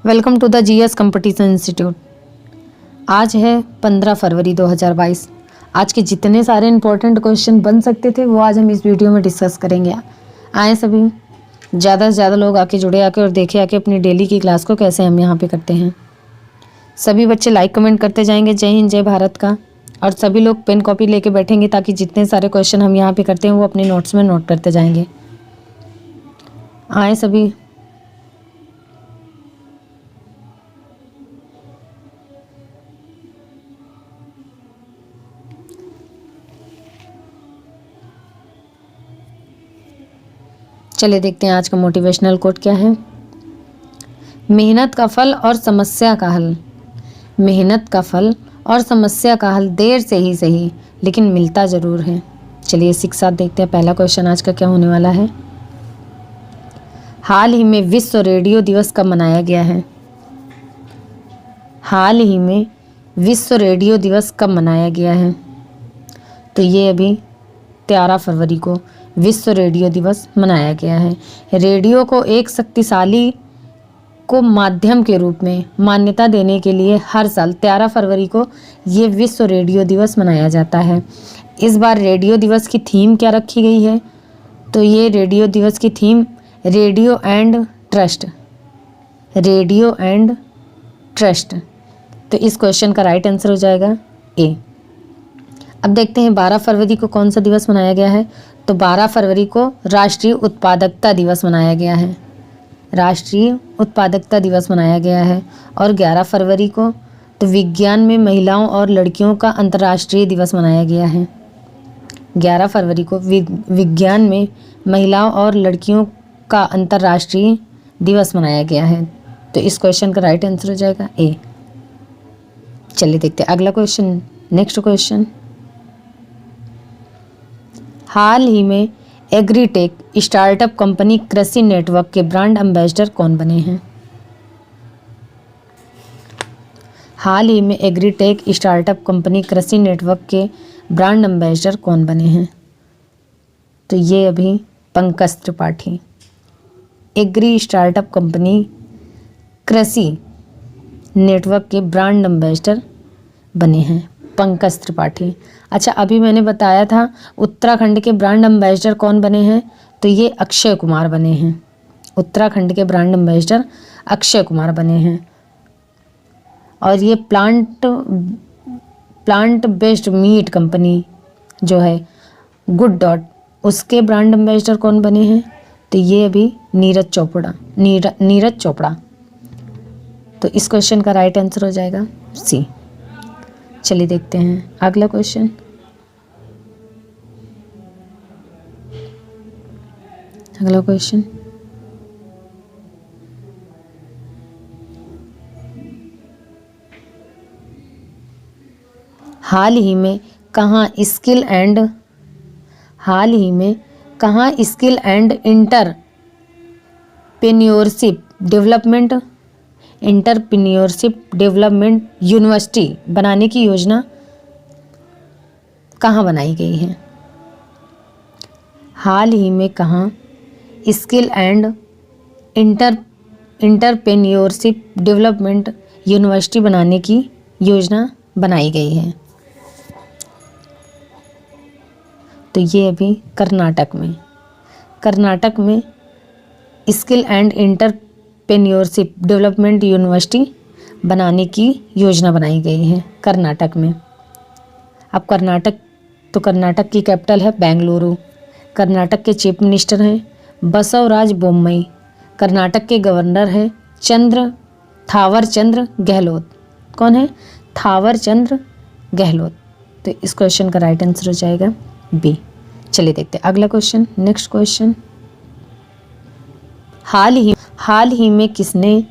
Welcome to the GS competition institute. आज है 15 फरवरी 2022। आज के जितने सारे इंपॉर्टेंट क्वेश्चन बन सकते थे वो आज हम इस वीडियो में डिस्कस करेंगे। आए सभी ज़्यादा से ज़्यादा लोग आके जुड़े आके और देखे आके अपनी डेली की क्लास को कैसे हम यहाँ पे करते हैं। सभी बच्चे लाइक कमेंट करते जाएंगे जय हिंद जय भारत का, और सभी लोग पेन कॉपी लेके बैठेंगे ताकि जितने सारे क्वेश्चन हम यहाँ पे करते हैं वो अपने नोट्स में नोट करते जाएंगे। आए सभी। चलिए देखते हैं आज का मोटिवेशनल कोट क्या है। मेहनत का फल और समस्या का हल। मेहनत का फल और समस्या का हल देर से ही सही लेकिन मिलता ज़रूर है। चलिए इसी के साथ देखते हैं पहला क्वेश्चन आज का क्या होने वाला है। हाल ही में विश्व रेडियो दिवस कब मनाया गया है? हाल ही में विश्व रेडियो दिवस कब मनाया गया है? तो ये अभी 13 फरवरी को विश्व रेडियो दिवस मनाया गया है। रेडियो को एक शक्तिशाली को माध्यम के रूप में मान्यता देने के लिए हर साल 13 फरवरी को ये विश्व रेडियो दिवस मनाया जाता है। इस बार रेडियो दिवस की थीम क्या रखी गई है? तो ये रेडियो दिवस की theme radio and trust. Radio and trust. तो इस क्वेश्चन का राइट आंसर हो जाएगा ए। अब देखते हैं 12 फरवरी को कौन सा दिवस मनाया गया है। तो 12 फरवरी को राष्ट्रीय उत्पादकता दिवस मनाया गया है। राष्ट्रीय उत्पादकता दिवस मनाया गया है। और 11 फरवरी को तो विज्ञान में महिलाओं और लड़कियों का अंतर्राष्ट्रीय दिवस मनाया गया है। 11 फरवरी को विज्ञान में महिलाओं और लड़कियों का अंतर्राष्ट्रीय दिवस मनाया गया है। तो इस क्वेश्चन का राइट आंसर हो जाएगा ए। चलिए देखते हैं अगला क्वेश्चन। Next question. हाल ही में agritech startup company Krishi network के ब्रांड एम्बेसडर कौन बने हैं? हाल ही में agritech startup company Krishi network के ब्रांड एम्बेसडर कौन बने हैं? तो ये अभी Pankaj Tripathi. Agri startup company Krishi network के ब्रांड एम्बेसडर बने हैं पंकज त्रिपाठी। अच्छा, अभी मैंने बताया था उत्तराखंड के ब्रांड एम्बेसडर कौन बने हैं। तो ये अक्षय कुमार बने हैं। उत्तराखंड के ब्रांड एम्बेसडर अक्षय कुमार बने हैं। और ये प्लांट बेस्ड मीट कंपनी जो है गुड डॉट, उसके ब्रांड एम्बेसडर कौन बने हैं? तो ये अभी नीरज चोपड़ा। तो इस क्वेश्चन का राइट आंसर हो जाएगा सी। चलिए देखते हैं अगला क्वेश्चन। अगला क्वेश्चन। हाल ही में कहाँ skill and entrepreneurship development university बनाने की योजना कहाँ बनाई गई है? हाल ही में कहाँ skill and entrepreneurship development university बनाने की योजना बनाई गई है? तो ये अभी कर्नाटक में skill and entrepreneurship development university बनाने की योजना बनाई गई है कर्नाटक में। अब कर्नाटक की कैपिटल है बेंगलुरु। कर्नाटक के चीफ मिनिस्टर हैं बसवराज बोम्मई। कर्नाटक के गवर्नर हैं थावरचंद्र गहलोत। कौन है? थावरचंद्र गहलोत। तो इस क्वेश्चन का राइट आंसर हो जाएगा बी। चलिए देखते हैं अगला क्वेश्चन। Next question. हाल ही में किसने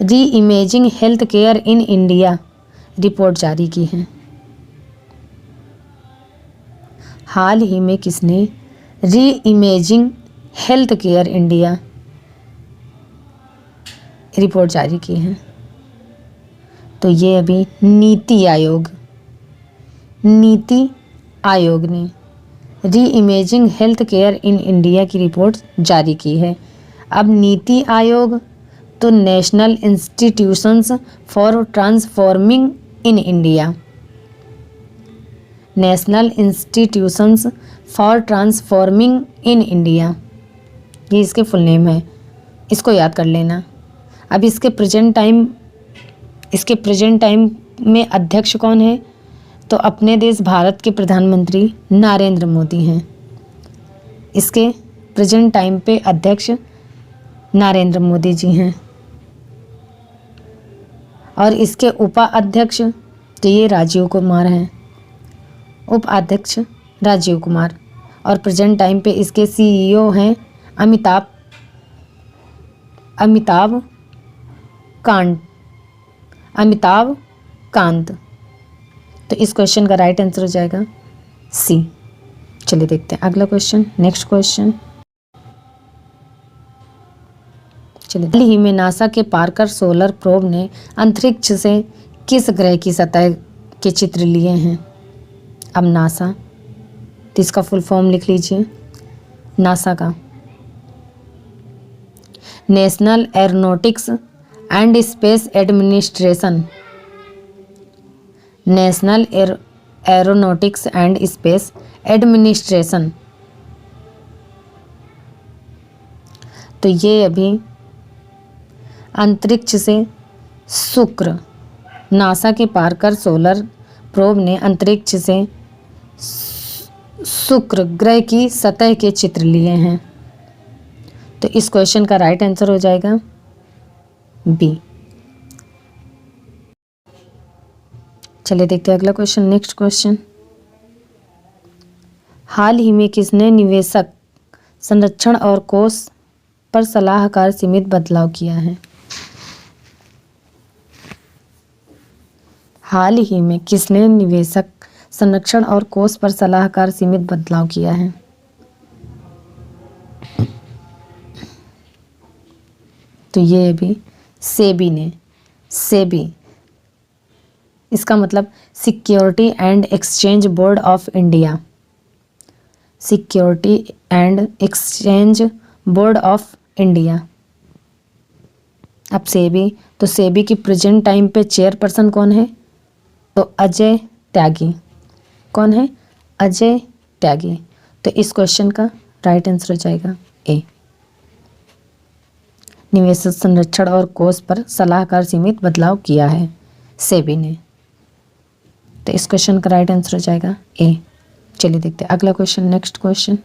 re imaging health care in India report जारी की है? हाल ही में किसने re imaging health care India report जारी की है? तो ये अभी नीति आयोग ने री imaging health care in India की रिपोर्ट जारी की है। अब नीति आयोग तो national institutions for transforming in India, national institutions for transforming in India, ये इसके फुल नेम है, इसको याद कर लेना। अब इसके प्रेजेंट टाइम में अध्यक्ष कौन है? तो अपने देश भारत के प्रधानमंत्री नरेंद्र मोदी हैं। इसके प्रेजेंट टाइम पे अध्यक्ष नरेंद्र मोदी जी हैं। और इसके उपाध्यक्ष तो ये राजीव कुमार हैं, उपाध्यक्ष राजीव कुमार। और प्रेजेंट टाइम पे इसके CEO हैं अमिताभ कांत। तो इस क्वेश्चन का राइट आंसर हो जाएगा C। चलिए देखते हैं अगला क्वेश्चन, नेक्स्ट क्वेश्चन। चलिए, हाल ही में नासा के पार्कर सोलर प्रोब ने अंतरिक्ष से किस ग्रह की सतह के चित्र लिए हैं? अब नासा, तो इसका फुल फॉर्म लिख लीजिए नासा का, national aeronautics and space administration, national aeronautics and space administration. तो ये अभी अंतरिक्ष से शुक्र, नासा के पार्कर सोलर प्रोब ने अंतरिक्ष से शुक्र ग्रह की सतह के चित्र लिए हैं। तो इस क्वेश्चन का राइट आंसर हो जाएगा B। चलिए देखते हैं अगला क्वेश्चन, नेक्स्ट क्वेश्चन। हाल ही में किसने निवेशक संरक्षण और कोष पर सलाहकार सीमित बदलाव किया है? हाल ही में किसने निवेशक संरक्षण और कोष पर सलाहकार सीमित बदलाव किया है? तो ये भी सेबी ने, सेबी इसका मतलब security and exchange board of India, security and exchange board of India. अब सेबी, तो सेबी की प्रेजेंट टाइम पे चेयरपर्सन कौन है? तो अजय त्यागी। कौन है? अजय त्यागी। तो इस क्वेश्चन का राइट आंसर हो जाएगा A। निवेशक संरक्षण और कोष पर सलाहकार सीमित बदलाव किया है सेबी ने। तो इस क्वेश्चन का राइट आंसर हो जाएगा A। चलिए देखते हैं अगला क्वेश्चन, नेक्स्ट क्वेश्चन।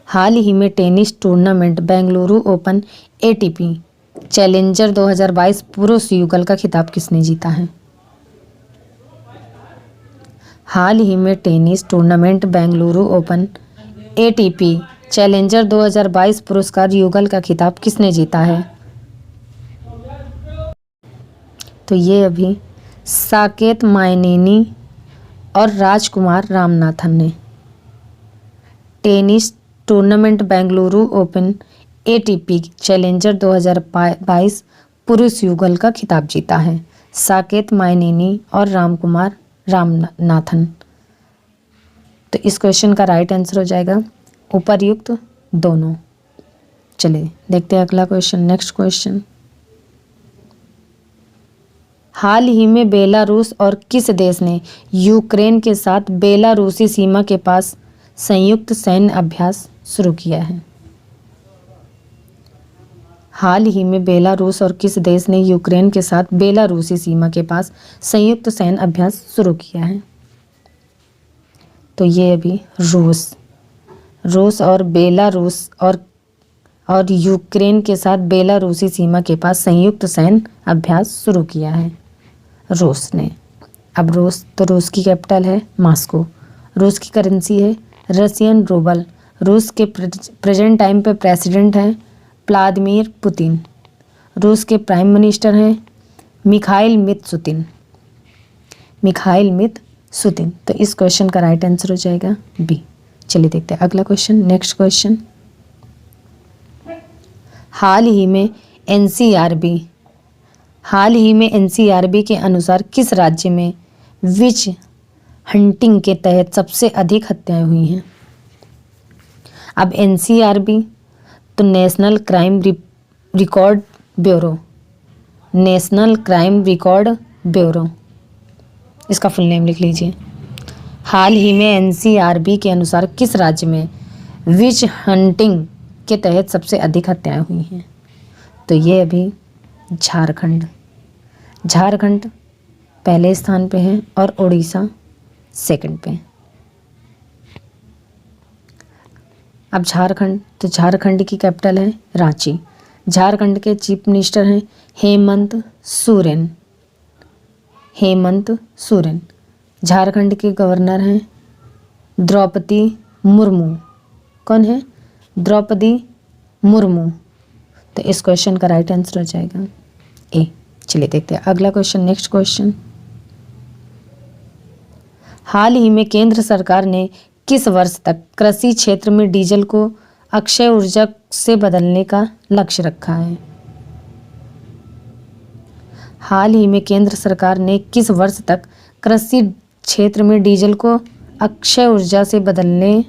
हाल ही में tennis tournament Bengaluru open ATP challenger 2022 पुरुष युगल का खिताब किसने जीता है? हाल ही में tennis tournament Bengaluru open ATP challenger 2022 पुरस्कार युगल का खिताब किसने जीता है? तो ये अभी साकेत माइनेनी और राजकुमार रामनाथन ने tennis tournament Bengaluru open ATP challenger 2022 पुरुष युगल का खिताब जीता है साकेत माइनेनी और रामकुमार रामनाथन। तो इस क्वेश्चन का राइट आंसर हो जाएगा उपर्युक्त दोनों। चलिए देखते हैं अगला क्वेश्चन, नेक्स्ट क्वेश्चन। हाल ही में बेलारूस और किस देश ने यूक्रेन के साथ बेलारूसी सीमा के पास संयुक्त सैन्य अभ्यास शुरू किया है? हाल ही में बेलारूस और किस देश ने यूक्रेन के साथ बेलारूसी सीमा के पास संयुक्त सैन्य अभ्यास शुरू किया है? तो ये अभी रूस और बेलारूस और यूक्रेन के साथ बेलारूसी सीमा के पास संयुक्त सैन्य अभ्यास शुरू किया है रूस ने। अब रूस की कैपिटल है मॉस्को, रूस की करेंसी है रशियन रूबल, रूस के प्रेजेंट टाइम पे प्रेसिडेंट हैं व्लादिमीर पुतिन, रूस के प्राइम मिनिस्टर हैं मिखाइल मित्सुतिन। तो इस क्वेश्चन का राइट आंसर हो जाएगा B। चलिए देखते हैं अगला क्वेश्चन, नेक्स्ट क्वेश्चन। हाल ही में NCRB के अनुसार किस राज्य में विच हंटिंग के तहत सबसे अधिक हत्याएं हुई हैं? अब NCRB तो national crime record bureau, national crime record bureau, इसका फुल नेम लिख लीजिए। हाल ही में NCRB के अनुसार किस राज्य में विच हंटिंग के तहत सबसे अधिक हत्याएं हुई हैं? तो ये अभी झारखंड, झारखंड पहले स्थान पे है और उड़ीसा सेकंड पे। अब झारखंड, तो झारखंड की कैपिटल है रांची। झारखंड के चीफ मिनिस्टर हैं हेमंत सोरेन, हेमंत सोरेन। झारखंड के गवर्नर हैं द्रौपदी मुर्मू। कौन है? द्रौपदी मुर्मू। तो इस क्वेश्चन का राइट आंसर हो जाएगा ए। चलिए देखते हैं अगला क्वेश्चन, नेक्स्ट क्वेश्चन। हाल ही में केंद्र सरकार ने किस वर्ष तक कृषि क्षेत्र में डीजल को अक्षय ऊर्जा से बदलने का लक्ष्य रखा है? हाल ही में केंद्र सरकार ने किस वर्ष तक कृषि क्षेत्र में डीजल को अक्षय ऊर्जा से बदलने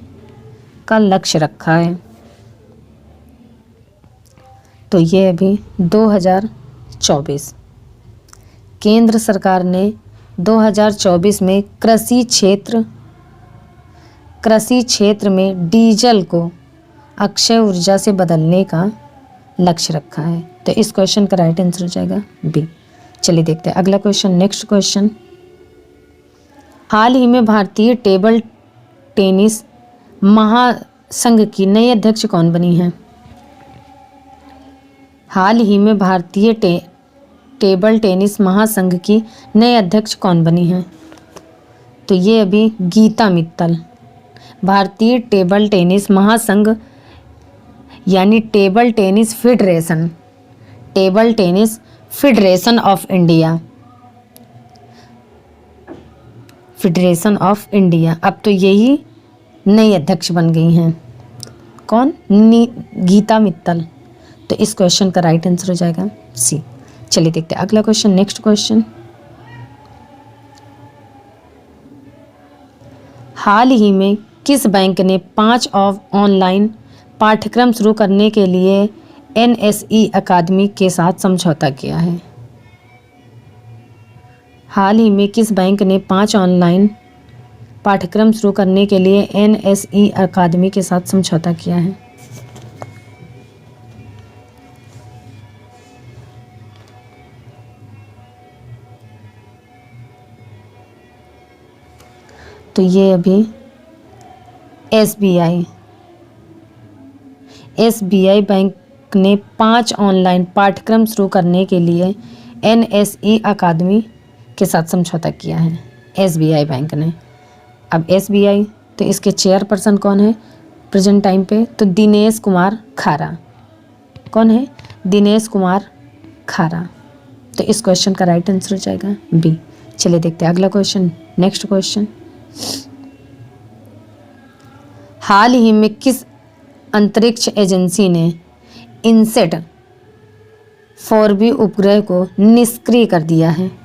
का लक्ष्य रखा है? तो ये अभी 2024। केंद्र सरकार ने 2024 में कृषि क्षेत्र में डीजल को अक्षय ऊर्जा से बदलने का लक्ष्य रखा है। तो इस क्वेश्चन का राइट आंसर हो जाएगा बी। चलिए देखते हैं अगला क्वेश्चन, नेक्स्ट क्वेश्चन। हाल ही में भारतीय टेबल टेनिस महासंघ की नई अध्यक्ष कौन बनी है? हाल ही में भारतीय टेबल टेनिस महासंघ की नई अध्यक्ष कौन बनी है? तो ये अभी गीता मित्तल। भारतीय टेबल टेनिस महासंघ यानी table tennis federation, table tennis federation of India, federation of India, अब तो यही नई अध्यक्ष बन गई हैं। कौन? गीता मित्तल। तो इस क्वेश्चन का राइट आंसर हो जाएगा सी। चलिए देखते हैं अगला क्वेश्चन, नेक्स्ट क्वेश्चन। हाल ही में किस बैंक ने 5 ऑनलाइन पाठ्यक्रम शुरू करने के लिए NSE अकादमी के साथ समझौता किया है? हाल ही में किस बैंक ने 5 ऑनलाइन पाठ्यक्रम शुरू करने के लिए NSE अकादमी के साथ समझौता किया है? तो ये अभी SBI बैंक ने 5 ऑनलाइन पाठ्यक्रम शुरू करने के लिए NSE अकादमी के साथ समझौता किया है, SBI बैंक ने। अब SBI तो इसके चेयरपर्सन कौन है प्रेजेंट टाइम पे? तो दिनेश कुमार खारा। कौन है? दिनेश कुमार खारा। तो इस क्वेश्चन का राइट आंसर हो जाएगा बी। चलिए देखते हैं अगला क्वेश्चन, नेक्स्ट क्वेश्चन। हाल ही में किस अंतरिक्ष एजेंसी ने इनसेट 4B उपग्रह को निष्क्रिय कर दिया है?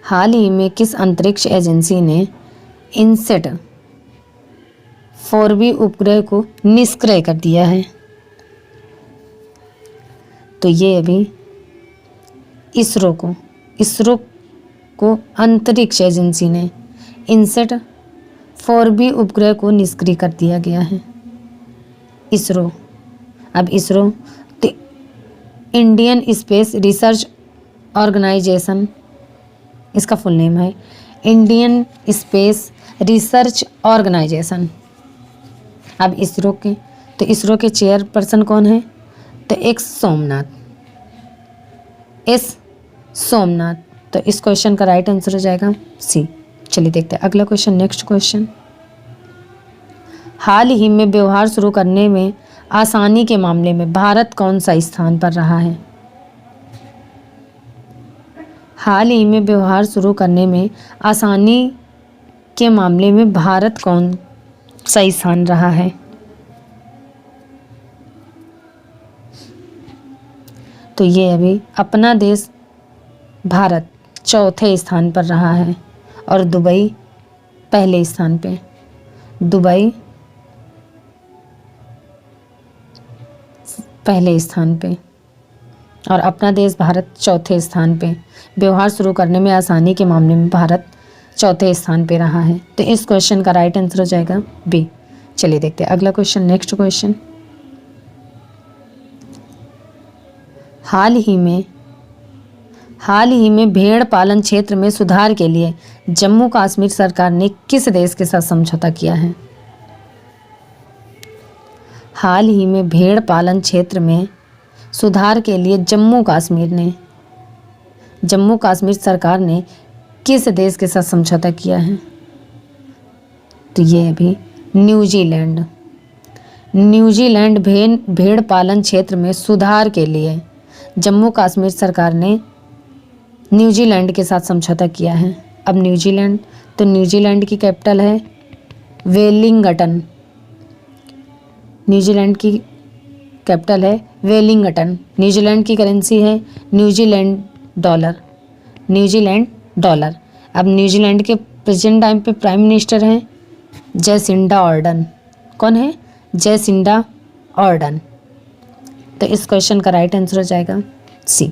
हाल ही में किस अंतरिक्ष एजेंसी ने इनसेट 4B उपग्रह को निष्क्रिय कर दिया है? तो ये अभी इसरो को अंतरिक्ष एजेंसी ने इनसेट 4B उपग्रह को निष्क्रिय कर दिया गया है, इसरो। अब इसरो तो इंडियन स्पेस रिसर्च ऑर्गेनाइजेशन, इसका फुल नेम है इंडियन स्पेस रिसर्च ऑर्गेनाइजेशन। अब इसरो के चेयरपर्सन कौन है? तो एस सोमनाथ। तो इस क्वेश्चन का राइट आंसर हो जाएगा सी। चलिए देखते हैं अगला क्वेश्चन, नेक्स्ट क्वेश्चन। हाल ही में व्यवहार शुरू करने में आसानी के मामले में भारत कौन सा स्थान पर रहा है? हाल ही में व्यवहार शुरू करने में आसानी के मामले में भारत कौन सा स्थान रहा है? तो ये अभी अपना देश भारत चौथे स्थान पर रहा है और दुबई पहले स्थान पे। दुबई पहले स्थान पे और अपना देश भारत चौथे स्थान पे। व्यवहार शुरू करने में आसानी के मामले में भारत चौथे स्थान पे रहा है। तो इस क्वेश्चन का राइट आंसर हो जाएगा बी। चलिए देखते हैं अगला क्वेश्चन। नेक्स्ट क्वेश्चन, हाल ही में भेड़ पालन क्षेत्र में सुधार के लिए जम्मू कश्मीर सरकार ने किस देश के साथ समझौता किया है? हाल ही में भेड़ पालन क्षेत्र में सुधार के लिए जम्मू कश्मीर सरकार ने किस देश के साथ समझौता किया है? तो ये अभी न्यूजीलैंड भेड़ पालन क्षेत्र में सुधार के लिए जम्मू कश्मीर सरकार ने न्यूजीलैंड के साथ समझौता किया है। अब न्यूजीलैंड की कैपिटल है वेलिंगटन। न्यूजीलैंड की कैपिटल है वेलिंगटन। न्यूजीलैंड की करेंसी है न्यूजीलैंड डॉलर। अब न्यूजीलैंड के प्रेजेंट टाइम पे प्राइम मिनिस्टर हैं जैसिंडा आर्डन। कौन है? Jacinda Ardern. तो इस क्वेश्चन का राइट आंसर हो जाएगा सी।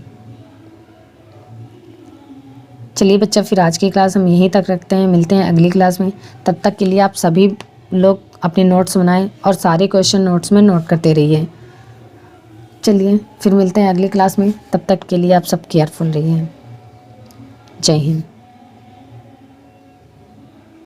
चलिए बच्चा, फिर आज की क्लास हम यहीं तक रखते हैं। मिलते हैं अगली क्लास में। तब तक के लिए आप सभी लोग अपने नोट्स बनाएं और सारे क्वेश्चन नोट्स में नोट करते रहिए। चलिए फिर मिलते हैं अगली क्लास में। तब तक के लिए आप सब केयरफुल रहिए। जय हिंद।